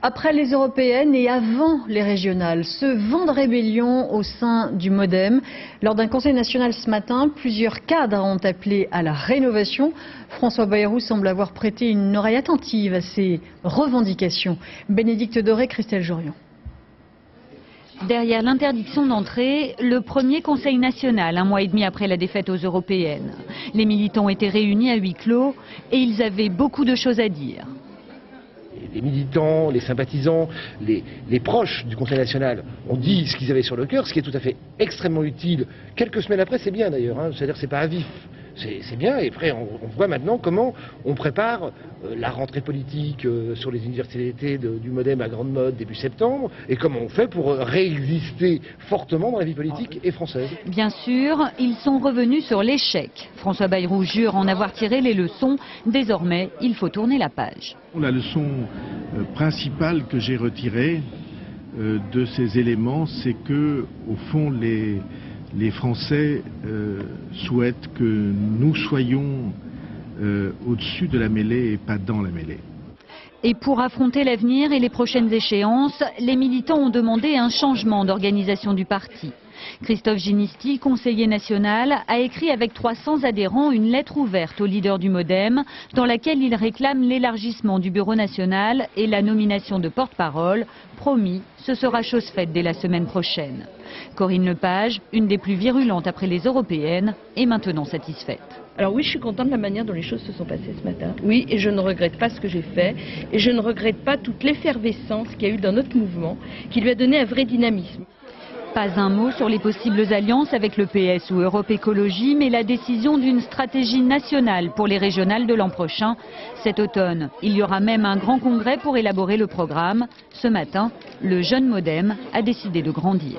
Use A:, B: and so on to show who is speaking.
A: Après les européennes et avant les régionales, ce vent de rébellion au sein du MoDem. Lors d'un conseil national ce matin, plusieurs cadres ont appelé à la rénovation. François Bayrou semble avoir prêté une oreille attentive à ces revendications. Bénédicte Doré, Christelle Jorion.
B: Derrière l'interdiction d'entrée, le premier conseil national, un mois et demi après la défaite aux européennes. Les militants étaient réunis à huis clos et ils avaient beaucoup de choses à dire.
C: Les militants, les sympathisants, les proches du Conseil national ont dit ce qu'ils avaient sur le cœur, ce qui est tout à fait extrêmement utile. Quelques semaines après, c'est bien d'ailleurs, c'est-à-dire c'est pas à vif. C'est bien, et après on voit maintenant comment on prépare la rentrée politique sur les universités d'été du MoDem à grande mode début septembre, et comment on fait pour réexister fortement dans la vie politique et française.
B: Bien sûr, ils sont revenus sur l'échec. François Bayrou jure en avoir tiré les leçons. Désormais, il faut tourner la page.
D: La leçon principale que j'ai retirée de ces éléments, c'est que, au fond, les Français souhaitent que nous soyons au-dessus de la mêlée et pas dans la mêlée.
B: Et pour affronter l'avenir et les prochaines échéances, les militants ont demandé un changement d'organisation du parti. Christophe Ginisti, conseiller national, a écrit avec 300 adhérents une lettre ouverte au leader du MoDem dans laquelle il réclame l'élargissement du bureau national et la nomination de porte-parole. Promis, ce sera chose faite dès la semaine prochaine. Corinne Lepage, une des plus virulentes après les européennes, est maintenant satisfaite.
E: Alors oui, je suis contente de la manière dont les choses se sont passées ce matin. Oui, et je ne regrette pas ce que j'ai fait. Et je ne regrette pas toute l'effervescence qu'il y a eu dans notre mouvement, qui lui a donné un vrai dynamisme.
B: Pas un mot sur les possibles alliances avec le PS ou Europe Écologie, mais la décision d'une stratégie nationale pour les régionales de l'an prochain. Cet automne, il y aura même un grand congrès pour élaborer le programme. Ce matin, le jeune MoDem a décidé de grandir.